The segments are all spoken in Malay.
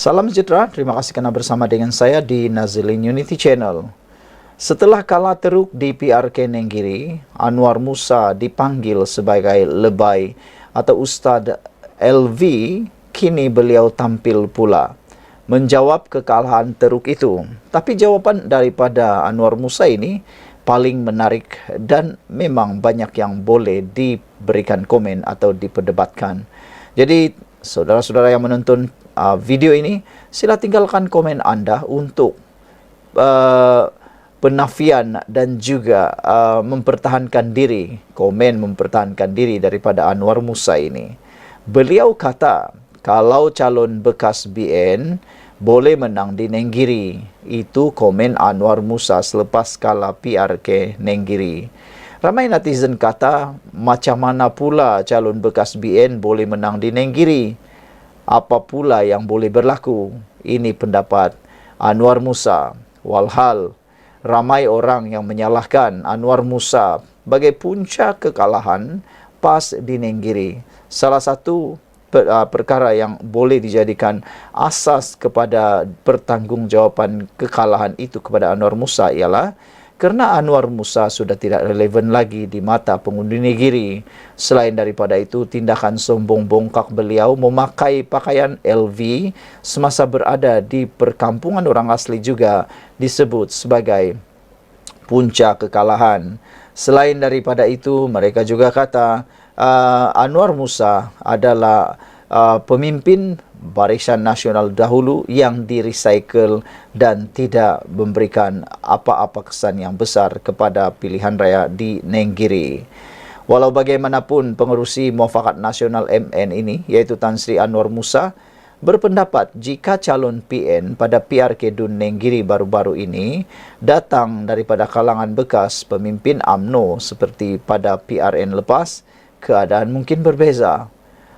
Salam sejahtera, terima kasih kerana bersama dengan saya di Nazilin Unity Channel. Setelah kalah teruk di PRK Nenggiri, Anwar Musa dipanggil sebagai lebay atau Ustaz LV, kini beliau tampil pula menjawab kekalahan teruk itu. Tapi jawapan daripada Anwar Musa ini paling menarik dan memang banyak yang boleh diberikan komen atau diperdebatkan. Jadi, saudara-saudara yang menonton video ini, sila tinggalkan komen anda untuk penafian dan juga mempertahankan diri, komen mempertahankan diri daripada Anwar Musa ini. Beliau kata, kalau calon bekas BN boleh menang di Nenggiri. Itu komen Anwar Musa selepas kalah PRK Nenggiri. Ramai netizen kata, macam mana pula calon bekas BN boleh menang di Nenggiri? Apa pula yang boleh berlaku? Ini pendapat Anwar Musa. Walhal, ramai orang yang menyalahkan Anwar Musa sebagai punca kekalahan PAS di Nenggiri. Salah satu perkara yang boleh dijadikan asas kepada pertanggungjawaban kekalahan itu kepada Anwar Musa ialah kerana Anwar Musa sudah tidak relevan lagi di mata pengundi negeri. Selain daripada itu, tindakan sombong bongkak beliau memakai pakaian LV semasa berada di perkampungan orang asli juga disebut sebagai punca kekalahan. Selain daripada itu, mereka juga kata Anwar Musa adalah pemimpin Barisan Nasional dahulu yang di-recycle dan tidak memberikan apa-apa kesan yang besar kepada pilihan raya di Nenggiri. Walau bagaimanapun, pengerusi Muafakat Nasional MN ini, iaitu Tan Sri Anwar Musa, berpendapat jika calon PN pada PRK Dun Nenggiri baru-baru ini datang daripada kalangan bekas pemimpin UMNO seperti pada PRN lepas, keadaan mungkin berbeza.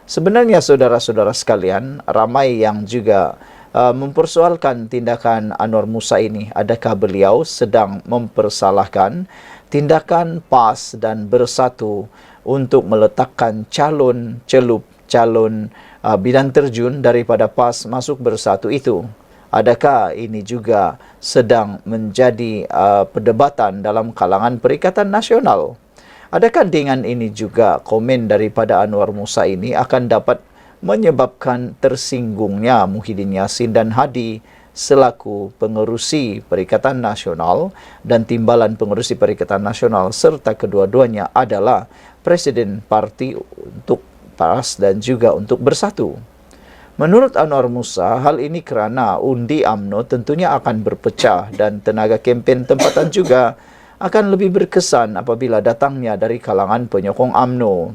Sebenarnya saudara-saudara sekalian, ramai yang juga mempersoalkan tindakan Anwar Musa ini. Adakah beliau sedang mempersalahkan tindakan PAS dan Bersatu untuk meletakkan calon celup, calon bidang terjun daripada PAS masuk Bersatu itu? Adakah ini juga sedang menjadi perdebatan dalam kalangan Perikatan Nasional? Adakah dengan ini juga komen daripada Anwar Musa ini akan dapat menyebabkan tersinggungnya Muhyiddin Yassin dan Hadi selaku pengerusi Perikatan Nasional dan timbalan pengerusi Perikatan Nasional serta kedua-duanya adalah Presiden Parti untuk PAS dan juga untuk Bersatu? Menurut Anwar Musa, hal ini kerana undi UMNO tentunya akan berpecah dan tenaga kempen tempatan juga akan lebih berkesan apabila datangnya dari kalangan penyokong UMNO.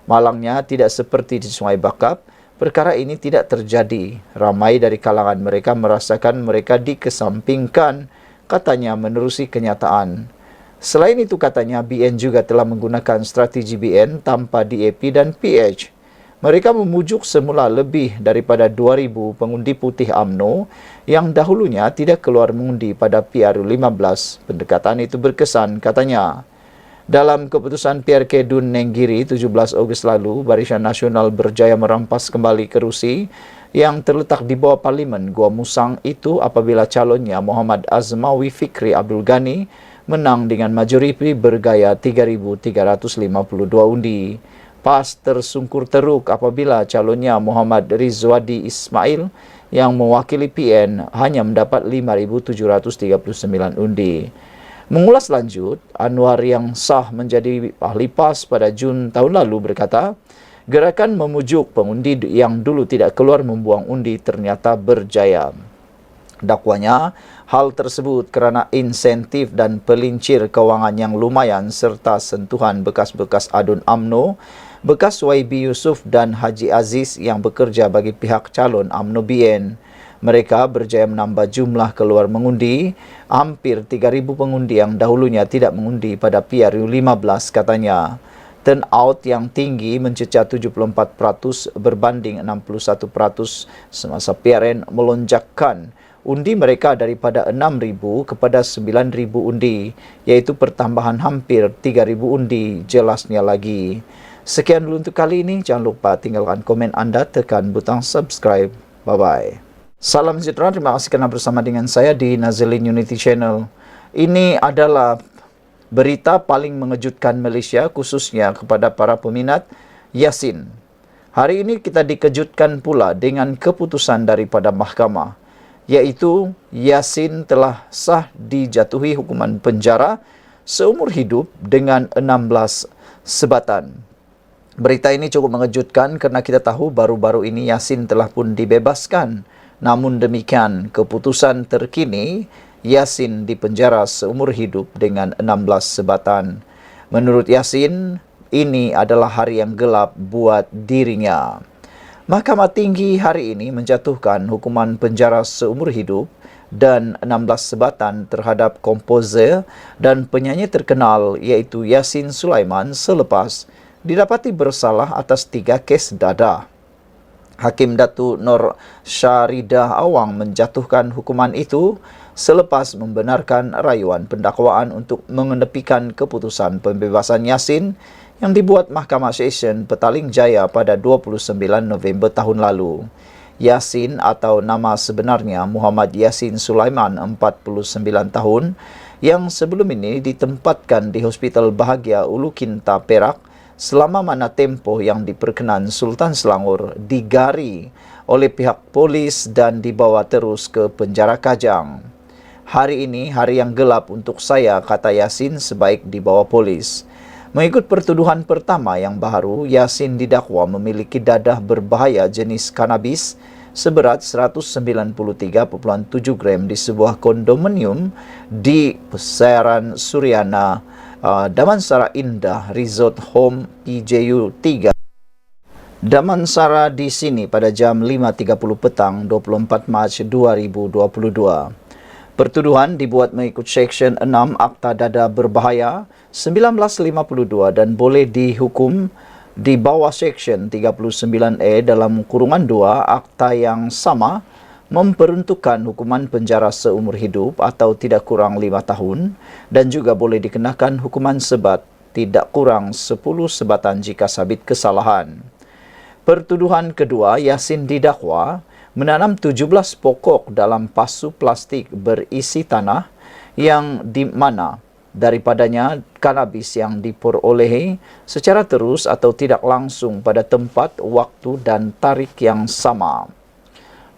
Malangnya tidak seperti di Sungai Bakap, perkara ini tidak terjadi. Ramai dari kalangan mereka merasakan mereka dikesampingkan, katanya menerusi kenyataan. Selain itu katanya BN juga telah menggunakan strategi BN tanpa DAP dan PH. Mereka memujuk semula lebih daripada 2,000 pengundi putih UMNO yang dahulunya tidak keluar mengundi pada PRU15. Pendekatan itu berkesan, katanya. Dalam keputusan PRK Dun Nenggiri 17 Ogos lalu, Barisan Nasional berjaya merampas kembali kerusi yang terletak di bawah Parlimen Gua Musang itu apabila calonnya Muhammad Azmawi Fikri Abdul Ghani menang dengan majoriti bergaya 3,352 undi. PAS tersungkur teruk apabila calonnya Muhammad Rizwadi Ismail yang mewakili PN hanya mendapat 5,739 undi. Mengulas lanjut, Anwar yang sah menjadi ahli PAS pada Jun tahun lalu berkata, gerakan memujuk pengundi yang dulu tidak keluar membuang undi ternyata berjaya. Dakwanya, hal tersebut kerana insentif dan pelincir kewangan yang lumayan serta sentuhan bekas-bekas adun UMNO, bekas YB Yusuf dan Haji Aziz yang bekerja bagi pihak calon UMNO BN. Mereka berjaya menambah jumlah keluar mengundi, hampir 3,000 pengundi yang dahulunya tidak mengundi pada PRU15, katanya. Turnout yang tinggi mencecah 74% berbanding 61% semasa PRN melonjakkan undi mereka daripada 6,000 kepada 9,000 undi, iaitu pertambahan hampir 3,000 undi, jelasnya lagi. Sekian dulu untuk kali ini. Jangan lupa tinggalkan komen anda, tekan butang subscribe. Bye-bye. Salam sejahtera, terima kasih kerana bersama dengan saya di Nazilin Unity Channel. Ini adalah berita paling mengejutkan Malaysia, khususnya kepada para peminat Yasin. Hari ini kita dikejutkan pula dengan keputusan daripada mahkamah, iaitu Yasin telah sah dijatuhi hukuman penjara seumur hidup dengan 16 sebatan. Berita ini cukup mengejutkan kerana kita tahu baru-baru ini Yasin telah pun dibebaskan. Namun demikian, keputusan terkini, Yasin dipenjara seumur hidup dengan 16 sebatan. Menurut Yasin, ini adalah hari yang gelap buat dirinya. Mahkamah Tinggi hari ini menjatuhkan hukuman penjara seumur hidup dan 16 sebatan terhadap komposer dan penyanyi terkenal iaitu Yasin Sulaiman selepas didapati bersalah atas 3 kes dadah. Hakim Datuk Nur Syaridah Awang menjatuhkan hukuman itu selepas membenarkan rayuan pendakwaan untuk mengenepikan keputusan pembebasan Yasin yang dibuat Mahkamah Session Petaling Jaya pada 29 November tahun lalu. Yasin atau nama sebenarnya Muhammad Yasin Sulaiman, 49 tahun, yang sebelum ini ditempatkan di Hospital Bahagia Ulu Kinta, Perak, selama mana tempoh yang diperkenan Sultan Selangor digari oleh pihak polis dan dibawa terus ke penjara Kajang. Hari ini hari yang gelap untuk saya, kata Yasin sebaik dibawa polis. Mengikut pertuduhan pertama yang baru, Yasin didakwa memiliki dadah berbahaya jenis kanabis seberat 193.7 gram di sebuah kondominium di Pesaran Suryana, Damansara Indah Resort Home PJU 3. Damansara di sini pada jam 5.30 petang 24 Mac 2022. Pertuduhan dibuat mengikut Seksyen 6 Akta Dadah Berbahaya 1952 dan boleh dihukum di bawah Seksyen 39A dalam kurungan 2 Akta yang sama memperuntukkan hukuman penjara seumur hidup atau tidak kurang 5 tahun dan juga boleh dikenakan hukuman sebat tidak kurang 10 sebatan jika sabit kesalahan. Pertuduhan kedua, Yasin didakwa menanam 17 pokok dalam pasu plastik berisi tanah yang di mana daripadanya kanabis yang diperolehi secara terus atau tidak langsung pada tempat, waktu dan tarikh yang sama.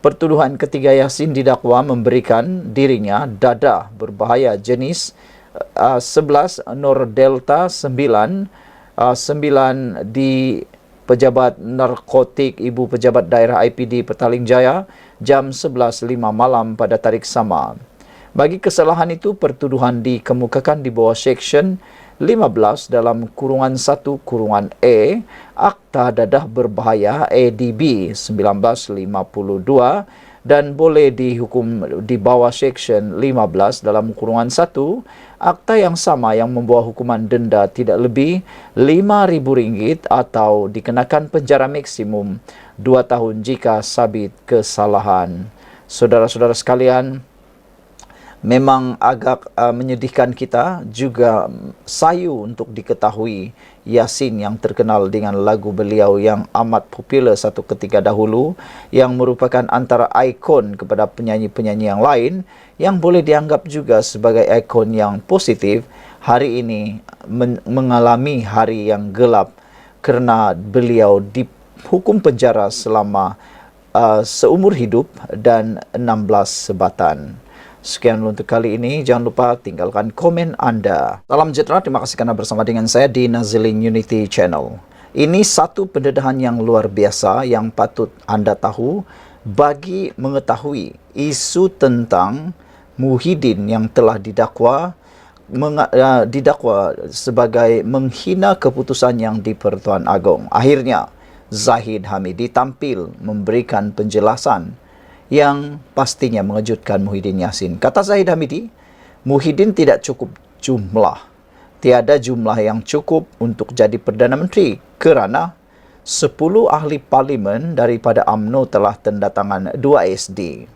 Pertuduhan ketiga, Yasin didakwa memberikan dirinya dadah berbahaya jenis 11 Nordelta 9 di Pejabat Narkotik Ibu Pejabat Daerah IPD Petaling Jaya jam 11.05 malam pada tarikh sama. Bagi kesalahan itu, pertuduhan dikemukakan di bawah Seksyen 15 dalam kurungan 1 kurungan E Akta Dadah Berbahaya ADB 1952 dan boleh dihukum di bawah Seksyen 15 dalam kurungan 1 Akta yang sama yang membawa hukuman denda tidak lebih RM5,000 atau dikenakan penjara maksimum 2 tahun jika sabit kesalahan. Saudara-saudara sekalian, memang agak menyedihkan kita, juga sayu untuk diketahui Yasin yang terkenal dengan lagu beliau yang amat popular satu ketika dahulu, yang merupakan antara ikon kepada penyanyi-penyanyi yang lain, yang boleh dianggap juga sebagai ikon yang positif, hari ini mengalami hari yang gelap kerana beliau dihukum penjara selama seumur hidup dan 16 sebatan. Sekian untuk kali ini. Jangan lupa tinggalkan komen Anda. Salam sejahtera. Terima kasih kerana bersama dengan saya di Nazilin Unity Channel. Ini satu pendedahan yang luar biasa yang patut Anda tahu bagi mengetahui isu tentang Muhyiddin yang telah didakwa sebagai menghina keputusan yang di Pertuan Agong. Akhirnya Zahid Hamidi tampil memberikan penjelasan yang pastinya mengejutkan Muhyiddin Yasin. Kata Zahid Hamidi, Muhyiddin tidak cukup jumlah. Tiada jumlah yang cukup untuk jadi Perdana Menteri kerana 10 ahli parlimen daripada UMNO telah tanda tangan 2 ASD.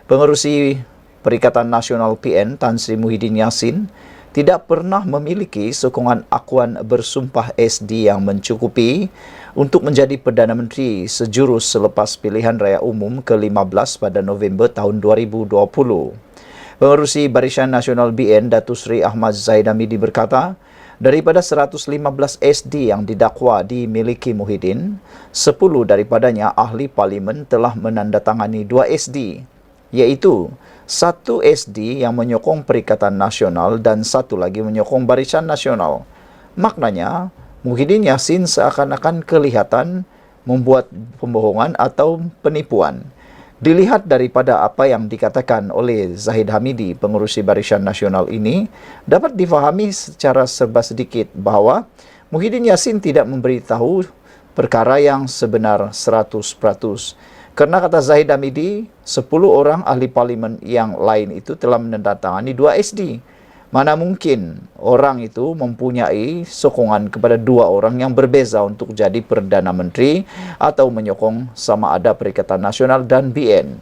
Pengerusi Perikatan Nasional PN Tan Sri Muhyiddin Yasin tidak pernah memiliki sokongan akuan bersumpah SD yang mencukupi untuk menjadi Perdana Menteri sejurus selepas pilihan raya umum ke-15 pada November tahun 2020. Pengerusi Barisan Nasional BN Datuk Seri Ahmad Zahid Hamidi berkata, daripada 115 SD yang didakwa dimiliki Muhyiddin, 10 daripadanya ahli parlimen telah menandatangani 2 SD, iaitu 1 SD yang menyokong Perikatan Nasional dan 1 lagi menyokong Barisan Nasional. Maknanya, Muhyiddin Yassin seakan-akan kelihatan membuat pembohongan atau penipuan. Dilihat daripada apa yang dikatakan oleh Zahid Hamidi, pengerusi Barisan Nasional ini, dapat difahami secara serba sedikit bahawa Muhyiddin Yassin tidak memberitahu perkara yang sebenar 100%. Kerana kata Zahid Hamidi, 10 orang ahli parlimen yang lain itu telah menandatangani 2 SD. Mana mungkin orang itu mempunyai sokongan kepada 2 orang yang berbeza untuk jadi Perdana Menteri atau menyokong sama ada Perikatan Nasional dan BN.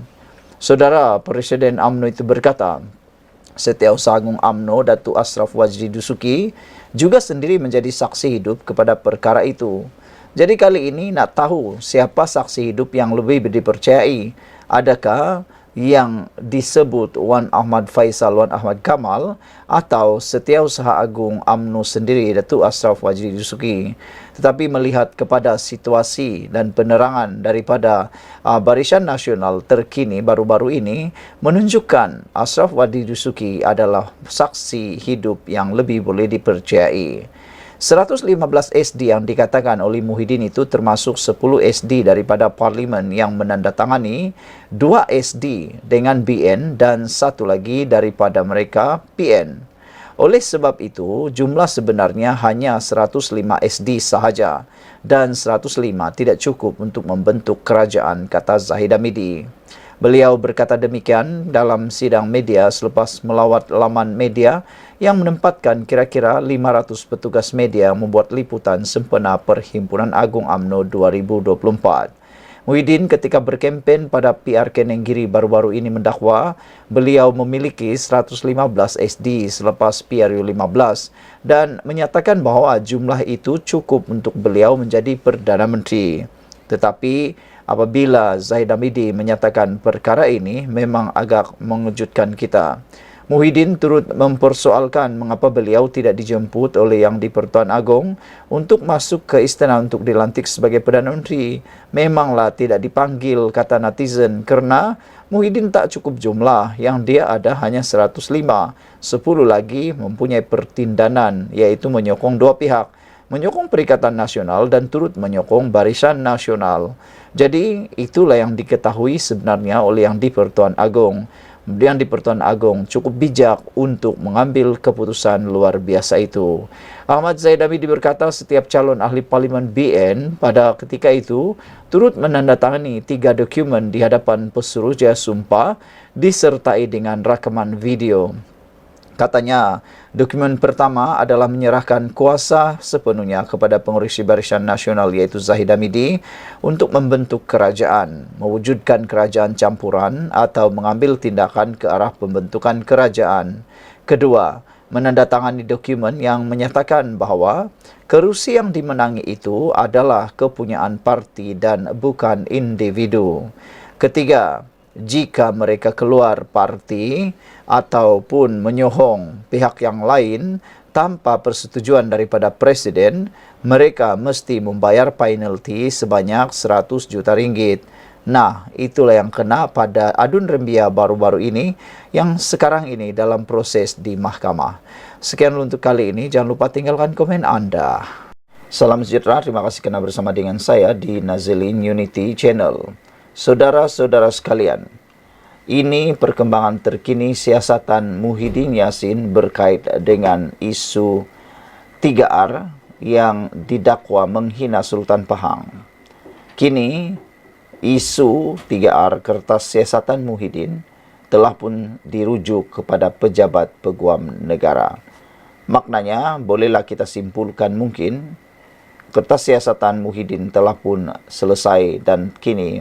Saudara Presiden UMNO itu berkata, Setiausaha Agung UMNO Datuk Ashraf Wajdi Dusuki juga sendiri menjadi saksi hidup kepada perkara itu. Jadi kali ini nak tahu siapa saksi hidup yang lebih dipercayai. Adakah yang disebut Wan Ahmad Faisal, Wan Ahmad Kamal, atau Setiausaha Agung UMNO sendiri Datuk Ashraf Wajdi Dusuki. Tetapi melihat kepada situasi dan penerangan daripada Barisan Nasional terkini baru-baru ini menunjukkan Ashraf Wajdi Dusuki adalah saksi hidup yang lebih boleh dipercayai. 115 SD yang dikatakan oleh Muhyiddin itu termasuk 10 SD daripada parlimen yang menandatangani, 2 SD dengan BN dan 1 lagi daripada mereka PN. Oleh sebab itu, jumlah sebenarnya hanya 105 SD sahaja dan 105 tidak cukup untuk membentuk kerajaan, kata Zahid Hamidi. Beliau berkata demikian dalam sidang media selepas melawat laman media yang menempatkan kira-kira 500 petugas media membuat liputan sempena Perhimpunan Agung UMNO 2024. Muhyiddin ketika berkempen pada PRK Nenggiri baru-baru ini mendakwa beliau memiliki 115 SD selepas PRU 15 dan menyatakan bahawa jumlah itu cukup untuk beliau menjadi Perdana Menteri. Tetapi apabila Zahid Hamidi menyatakan perkara ini memang agak mengejutkan kita. Muhyiddin turut mempersoalkan mengapa beliau tidak dijemput oleh Yang di-Pertuan Agong untuk masuk ke istana untuk dilantik sebagai Perdana Menteri. Memanglah tidak dipanggil, kata netizen, kerana Muhyiddin tak cukup jumlah, yang dia ada hanya 105. 10 lagi mempunyai pertindanan, iaitu menyokong 2 pihak. Menyokong Perikatan Nasional dan turut menyokong Barisan Nasional. Jadi, itulah yang diketahui sebenarnya oleh Yang di-Pertuan Agong. Yang di-Pertuan Agong cukup bijak untuk mengambil keputusan luar biasa itu. Ahmad Zahid Hamidi berkata setiap calon ahli parlimen BN pada ketika itu turut menandatangani 3 dokumen di hadapan Pesuruhjaya Sumpah disertai dengan rakaman video. Katanya, dokumen pertama adalah menyerahkan kuasa sepenuhnya kepada pengerusi Barisan Nasional iaitu Zahid Hamidi untuk membentuk kerajaan, mewujudkan kerajaan campuran atau mengambil tindakan ke arah pembentukan kerajaan. Kedua, menandatangani dokumen yang menyatakan bahawa kerusi yang dimenangi itu adalah kepunyaan parti dan bukan individu. Ketiga, jika mereka keluar parti ataupun menyohong pihak yang lain tanpa persetujuan daripada Presiden, mereka mesti membayar penalti sebanyak 100 juta ringgit. Nah, itulah yang kena pada adun rembia baru-baru ini yang sekarang ini dalam proses di mahkamah. Sekian untuk kali ini, jangan lupa tinggalkan komen Anda. Salam sejahtera, terima kasih kerana bersama dengan saya di Nazilin Unity Channel. Saudara-saudara sekalian, ini perkembangan terkini siasatan Muhyiddin Yassin berkait dengan isu 3R yang didakwa menghina Sultan Pahang. Kini, isu 3R kertas siasatan Muhyiddin telah pun dirujuk kepada pejabat peguam negara. Maknanya, bolehlah kita simpulkan mungkin kertas siasatan Muhyiddin telah pun selesai dan kini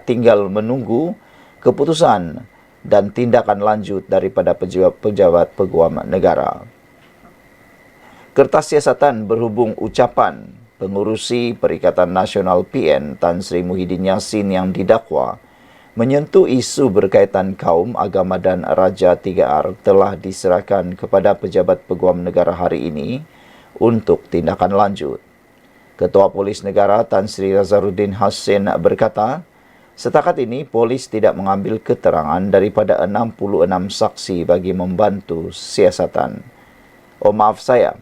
tinggal menunggu keputusan dan tindakan lanjut daripada pejabat peguam negara. Kertas siasatan berhubung ucapan pengurusi Perikatan Nasional PN Tan Sri Muhyiddin Yassin yang didakwa menyentuh isu berkaitan kaum, agama dan Raja 3R telah diserahkan kepada pejabat peguam negara hari ini untuk tindakan lanjut. Ketua Polis Negara Tan Sri Razaruddin Hassin berkata, setakat ini polis tidak mengambil keterangan daripada 66 saksi bagi membantu siasatan. Oh maaf saya,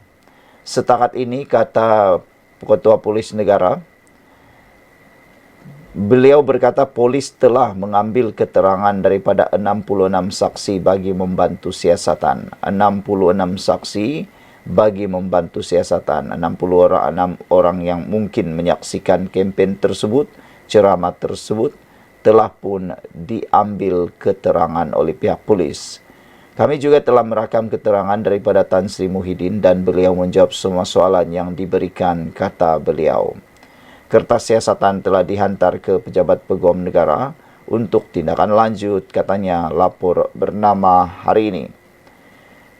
setakat ini kata Ketua Polis Negara, beliau berkata polis telah mengambil keterangan daripada 66 saksi bagi membantu siasatan. 66 saksi bagi membantu siasatan. 66 orang yang mungkin menyaksikan kempen tersebut, ceramah tersebut, telah pun diambil keterangan oleh pihak polis. Kami juga telah merakam keterangan daripada Tan Sri Muhyiddin dan beliau menjawab semua soalan yang diberikan, kata beliau. Kertas siasatan telah dihantar ke pejabat peguam negara untuk tindakan lanjut, katanya lapor bernama hari ini.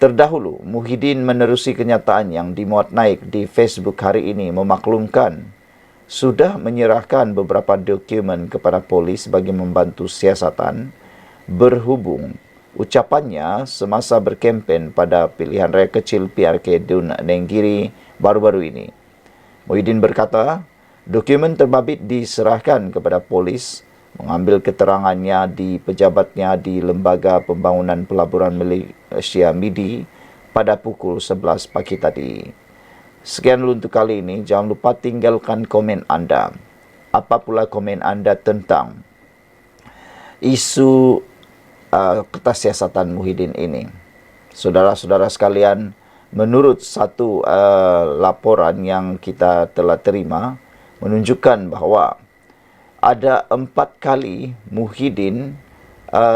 Terdahulu, Muhyiddin menerusi kenyataan yang dimuat naik di Facebook hari ini memaklumkan sudah menyerahkan beberapa dokumen kepada polis bagi membantu siasatan berhubung ucapannya semasa berkempen pada pilihan raya kecil PRK Dun Nenggiri baru-baru ini. Muhyiddin berkata, dokumen terbabit diserahkan kepada polis, mengambil keterangannya di pejabatnya di Lembaga Pembangunan Pelaburan Malaysia MIDI pada pukul 11 pagi tadi. Sekian dulu untuk kali ini. Jangan lupa tinggalkan komen anda. Apa pula komen anda tentang isu kertas siasatan Muhyiddin ini? Saudara-saudara sekalian, menurut satu laporan yang kita telah terima, menunjukkan bahawa ada 4 kali Muhyiddin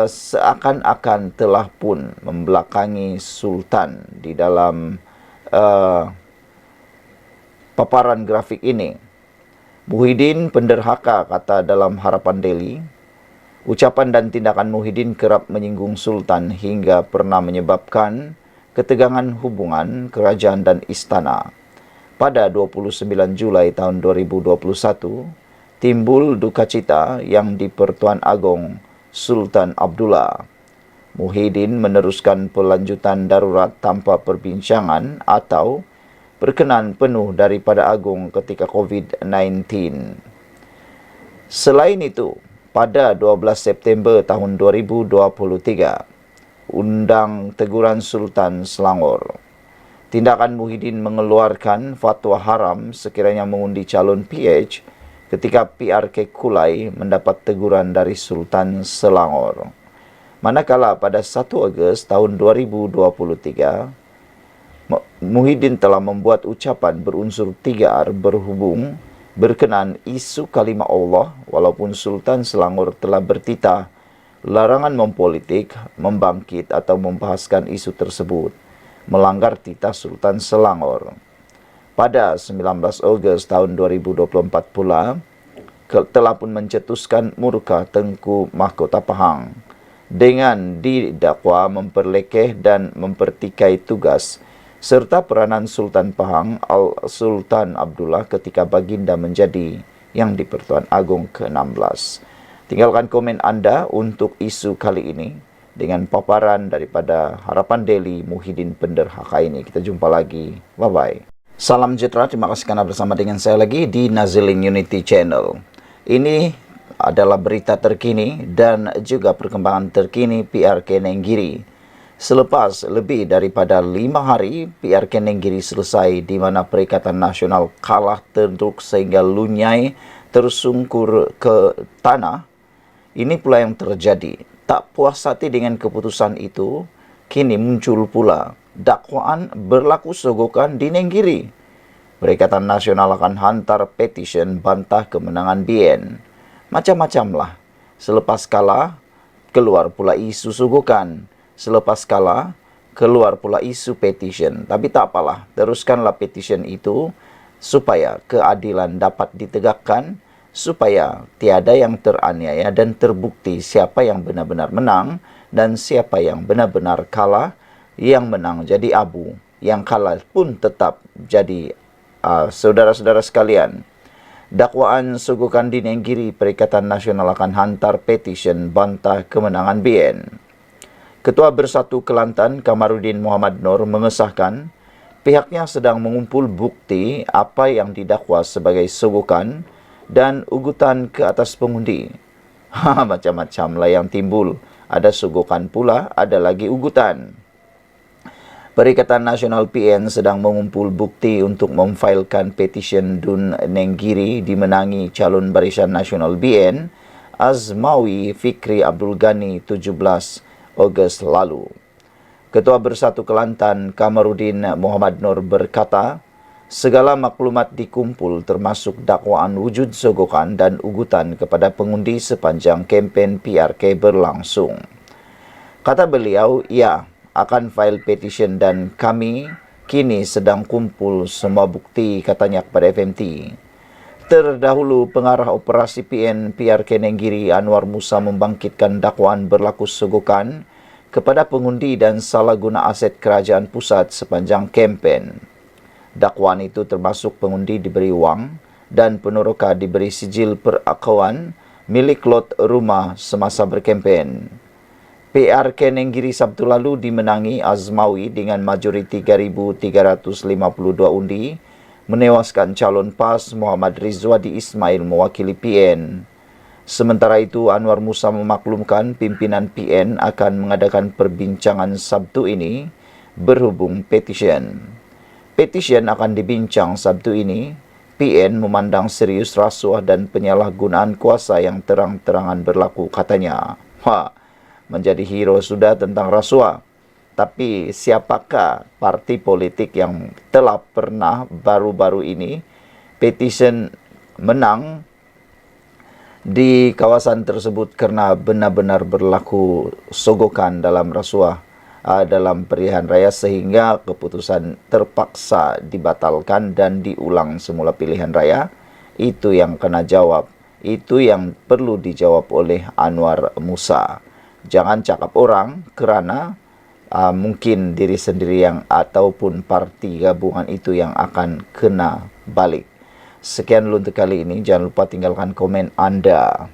seakan-akan telah pun membelakangi Sultan di dalam paparan grafik ini. Muhyiddin penderhaka, kata dalam Harapan Daily. Ucapan dan tindakan Muhyiddin kerap menyinggung Sultan hingga pernah menyebabkan ketegangan hubungan kerajaan dan istana. Pada 29 Julai tahun 2021, timbul duka cita yang di-Pertuan Agong Sultan Abdullah. Muhyiddin meneruskan pelanjutan darurat tanpa perbincangan atau perkenan penuh daripada Agong ketika COVID-19. Selain itu, pada 12 September tahun 2023, Undang Teguran Sultan Selangor. Tindakan Muhyiddin mengeluarkan fatwa haram sekiranya mengundi calon PH ketika PRK Kulai mendapat teguran dari Sultan Selangor. Manakala pada 1 Ogos tahun 2023, Muhyiddin telah membuat ucapan berunsur 3R berhubung berkenaan isu kalimah Allah, walaupun Sultan Selangor telah bertitah larangan mempolitik, membangkit atau membahaskan isu tersebut, melanggar titah Sultan Selangor. Pada 19 Ogos tahun 2024 pula, telah pun mencetuskan murka Tengku Mahkota Pahang dengan didakwa memperlekeh dan mempertikai tugas serta peranan Sultan Pahang Al-Sultan Abdullah ketika baginda menjadi yang di-Pertuan Agong ke-16. Tinggalkan komen anda untuk isu kali ini dengan paparan daripada Harapan Daily Muhyiddin penderhaka ini. Kita jumpa lagi. Bye-bye. Salam sejahtera, terima kasih kerana bersama dengan saya lagi di Nazilin Unity Channel. Ini adalah berita terkini dan juga perkembangan terkini PRK Nenggiri. Selepas lebih daripada 5 hari, PRK Nenggiri selesai di mana Perikatan Nasional kalah terduk sehingga lunyai tersungkur ke tanah. Ini pula yang terjadi. Tak puas hati dengan keputusan itu, kini muncul pula dakwaan berlaku sogokan di Nenggiri. Perikatan Nasional akan hantar petisyen bantah kemenangan BN. Macam-macamlah. Selepas kalah, keluar pula isu sogokan. Selepas kalah, keluar pula isu petisyen. Tapi tak apalah, teruskanlah petisyen itu supaya keadilan dapat ditegakkan, supaya tiada yang teraniaya dan terbukti siapa yang benar-benar menang dan siapa yang benar-benar kalah. Yang menang jadi abu, yang kalah pun tetap jadi. Saudara-saudara sekalian, dakwaan Sogokan di Nenggiri, Perikatan Nasional akan hantar petisyen bantah kemenangan BN. Ketua Bersatu Kelantan Kamarudin Muhammad Nur mengesahkan pihaknya sedang mengumpul bukti apa yang didakwa sebagai sogokan dan ugutan ke atas pengundi. Macam-macam lah yang timbul. Ada sogokan pula, ada lagi ugutan. Perikatan Nasional PN sedang mengumpul bukti untuk memfailkan petisyen Dun Nenggiri dimenangi calon Barisan Nasional BN Azmawi Fikri Abdul Ghani 17 Ogos lalu. Ketua Bersatu Kelantan Kamarudin Muhammad Nur berkata, segala maklumat dikumpul termasuk dakwaan wujud sogokan dan ugutan kepada pengundi sepanjang kempen PRK berlangsung. Kata beliau, ya, akan file petition dan kami kini sedang kumpul semua bukti, katanya kepada FMT. Terdahulu, pengarah operasi PN PRK Nenggiri Anwar Musa membangkitkan dakwaan berlaku sogokan kepada pengundi dan salah guna aset kerajaan pusat sepanjang kempen. Dakwaan itu termasuk pengundi diberi wang dan peneroka diberi sijil perakauan milik lot rumah semasa berkempen. PRK Nenggiri Sabtu lalu dimenangi Azmawi dengan majoriti 3,352 undi, menewaskan calon PAS Muhammad Rizwadi Ismail mewakili PN. Sementara itu, Anwar Musa memaklumkan pimpinan PN akan mengadakan perbincangan Sabtu ini berhubung petisyen. Petisyen akan dibincang Sabtu ini. PN memandang serius rasuah dan penyalahgunaan kuasa yang terang-terangan berlaku, katanya. Menjadi hero sudah tentang rasuah. Tapi siapakah parti politik yang telah pernah baru-baru ini petisyen menang di kawasan tersebut karena benar-benar berlaku sogokan dalam rasuah dalam pilihan raya sehingga keputusan terpaksa dibatalkan dan diulang semula pilihan raya? Itu yang kena jawab. Itu yang perlu dijawab oleh Anwar Musa. Jangan cakap orang kerana mungkin diri sendiri yang ataupun parti gabungan itu yang akan kena balik. Sekian dulu untuk kali ini. Jangan lupa tinggalkan komen Anda.